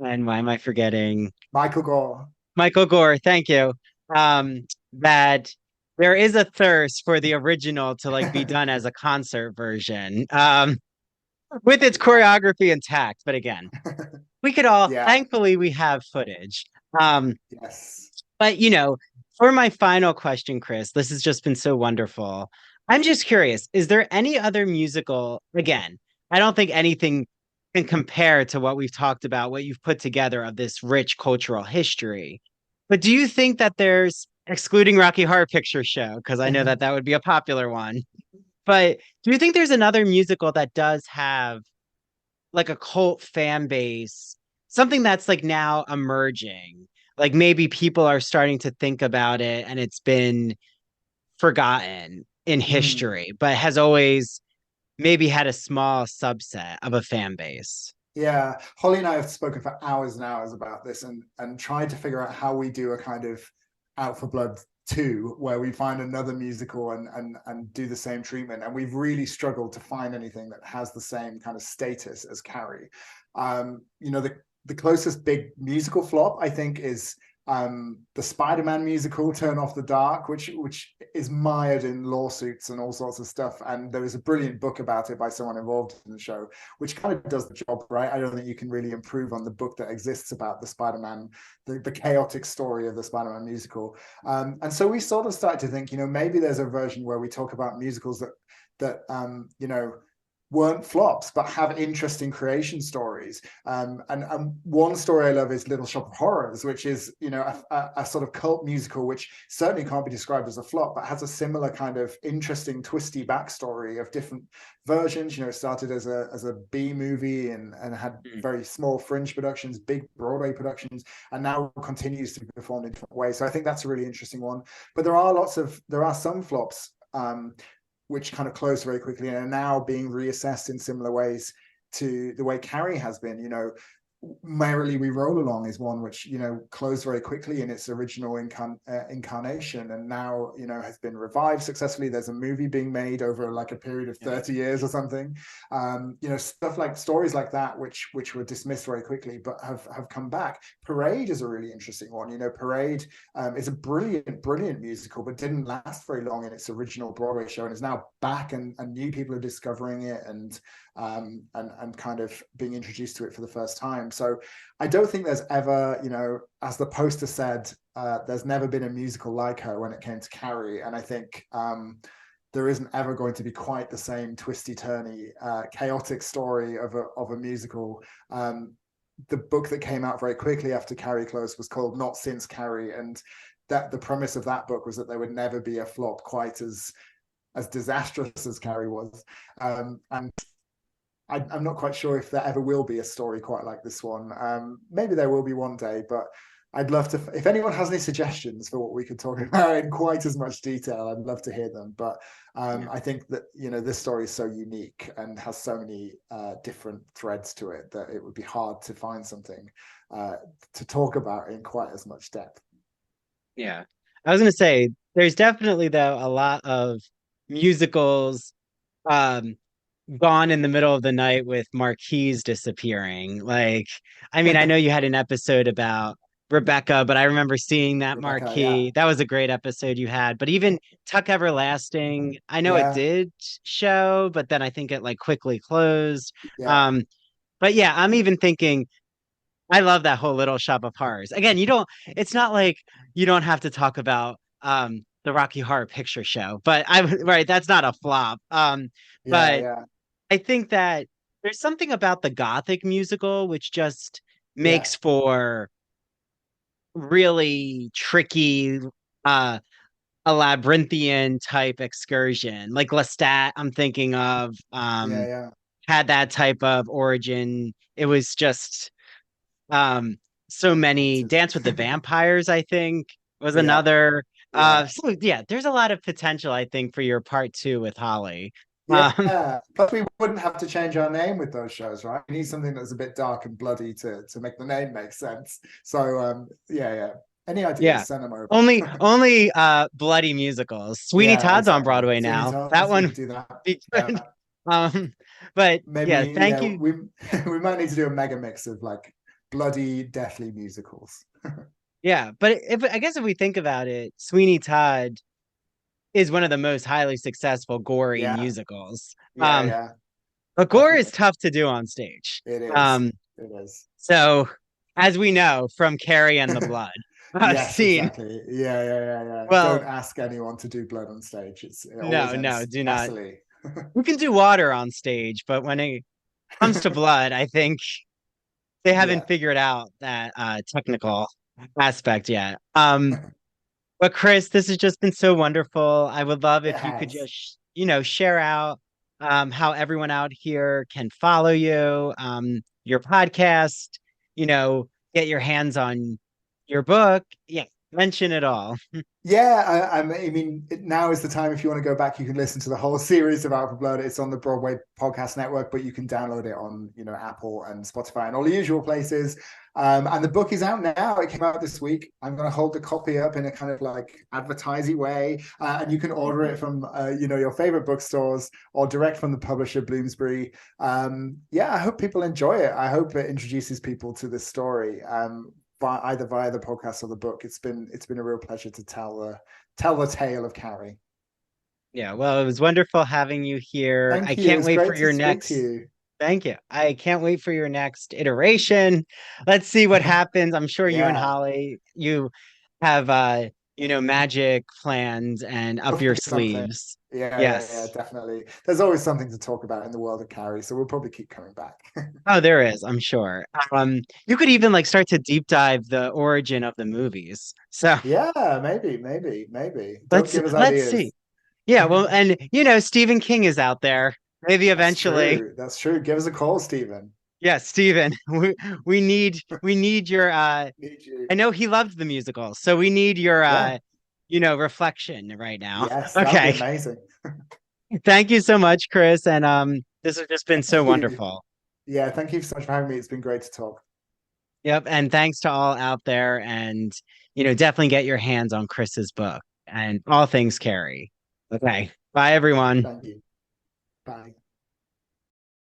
and why am I forgetting? Michael Gore. Michael Gore, thank you. That there is a thirst for the original to like be done as a concert version, with its Yeah. choreography intact. But again, we could all, Yeah. thankfully, we have footage. Um, Yes. But, for my final question, Chris, this has just been so wonderful. I'm just curious, is there any other musical? Again, I don't think anything can compare to what we've talked about, what you've put together of this rich cultural history. But do you think that excluding Rocky Horror Picture Show, because I know that that would be a popular one, But do you think there's another musical that does have like a cult fan base, something that's like now emerging? Like maybe people are starting to think about it and it's been forgotten in Mm. history, but has always maybe had a small subset of a fan base. Yeah, Holly and I have spoken for hours and hours about this and tried to figure out how we do a kind of Out for Blood 2 where we find another musical and do the same treatment. And we've really struggled to find anything that has the same kind of status as Carrie. The closest big musical flop, I think, is the Spider-Man musical Turn Off the Dark, which is mired in lawsuits and all sorts of stuff. And there is a brilliant book about it by someone involved in the show, which kind of does the job, right? I don't think you can really improve on the book that exists about the Spider-Man, the chaotic story of the Spider-Man musical. And so we sort of started to think, maybe there's a version where we talk about musicals that weren't flops, but have interesting creation stories. And one story I love is Little Shop of Horrors, which is, a sort of cult musical, which certainly can't be described as a flop, but has a similar kind of interesting, twisty backstory of different versions. It started as a B movie and had very small fringe productions, big Broadway productions, and now continues to be performed in different ways. So I think that's a really interesting one. But there are some flops which kind of closed very quickly and are now being reassessed in similar ways to the way Carrie has been. Merrily We Roll Along is one which closed very quickly in its original incarnation, and now has been revived successfully. There's a movie being made over like a period of 30 years or something. Stuff like stories like that which were dismissed very quickly but have come back. Parade is a really interesting one. Parade is a brilliant musical, but didn't last very long in its original Broadway show, and is now back, and new people are discovering it and kind of being introduced to it for the first time. So I don't think there's ever, as the poster said, there's never been a musical like her when it came to Carrie. And I think there isn't ever going to be quite the same twisty-turny, chaotic story of a musical. The book that came out very quickly after Carrie closed was called Not Since Carrie, and that the premise of that book was that there would never be a flop quite as disastrous as Carrie was. And I'm not quite sure if there ever will be a story quite like this one. Maybe there will be one day, but I'd love to. If anyone has any suggestions for what we could talk about in quite as much detail, I'd love to hear them. But I think that this story is so unique and has so many different threads to it that it would be hard to find something to talk about in quite as much depth. Yeah. I was gonna say there's definitely though a lot of musicals um gone in the middle of the night with marquees disappearing. Like, I mean, I know you had an episode about Rebecca, but I remember seeing that Rebecca, yeah, marquee. That was a great episode you had. But even Tuck Everlasting, I know it yeah, did show, but then I think it like quickly closed. yeah, Um, but yeah, I'm even thinking I love that whole Little Shop of Horrors. Again, it's not like you don't have to talk about the Rocky Horror Picture Show, but I right, that's not a flop. yeah, But yeah, I think that there's something about the Gothic musical which just yeah, makes for really tricky, uh, a labyrinthian type excursion. Like Lestat, I'm thinking of, yeah, yeah. had that type of origin. It was just so many Haunted. Dance with the Vampires, I think, was Yeah, another. yeah. So yeah, there's a lot of potential, I think, for your part two with Holly. Um, Yeah. Plus, we wouldn't have to change our name with those shows, right? We need something that's a bit dark and bloody to make the name make sense. So, yeah, yeah. Any Yeah. ideas? Send them over. Only bloody musicals. Sweeney Yeah, Todd's on exactly. Broadway Sweeney now. That Todd's, we one could do that. be good. Yeah. Um but yeah, Maybe, thank you. we we might need to do a mega mix of like bloody, deathly musicals. Yeah, but if I guess if we think about it, Sweeney Todd is one of the most highly successful gory Yeah, musicals. yeah, yeah, But gore is definitely. tough to do on stage. It is. Um It is. so as we know from Carrie and the Blood Yes, scene, exactly. Yeah, yeah, yeah, yeah. Don't well, ask anyone to do blood on stage. It always no, ends do not. messily. We can do water on stage, but when it comes to blood, I think they haven't Yeah. figured out that technical aspect yet. But Chris, this has just been so wonderful. I would love It if you could has. just share out how everyone out here can follow you, your podcast, get your hands on your book. Yeah, mention it all. Yeah, I mean, now is the time. If you want to go back, you can listen to the whole series of Out for Blood. It's on the Broadway Podcast Network, but you can download it on, Apple and Spotify and all the usual places. And the book is out now. It came out this week. I'm going to hold the copy up in a kind of like advertising way, and you can order it from, your favorite bookstores or direct from the publisher Bloomsbury. Yeah, I hope people enjoy it. I hope it introduces people to this story. Either via the podcast or the book. It's been a real pleasure to tell the tale of Carrie. Yeah, well, it was wonderful having you here. I Thank you. can't It's wait for great to your speak to next. you. Thank you. I can't wait for your next iteration. Let's see what happens. I'm sure you and Yeah, Holly, you have magic plans and up there'll your be something. sleeves. Yeah, Yes. definitely. There's always something to talk about in the world of Carrie, so we'll probably keep coming back. Oh, there is, I'm sure. You could even like start to deep dive the origin of the movies. So Yeah, maybe. Don't let's give us let's see. ideas. Yeah, well, and Stephen King is out there. Maybe That's eventually. true. That's true. Give us a call, Stephen. Yeah, Stephen. We need your Need you. I know he loved the musical, so we need your Yeah. reflection right now. Yes, that would be Okay. amazing. Thank you so much, Chris. And this has just been so Thank you. wonderful. Yeah, thank you so much for having me. It's been great to talk. Yep. And thanks to all out there. And definitely get your hands on Chris's book and all things Carrie. Okay. Bye everyone. Thank you. Bye.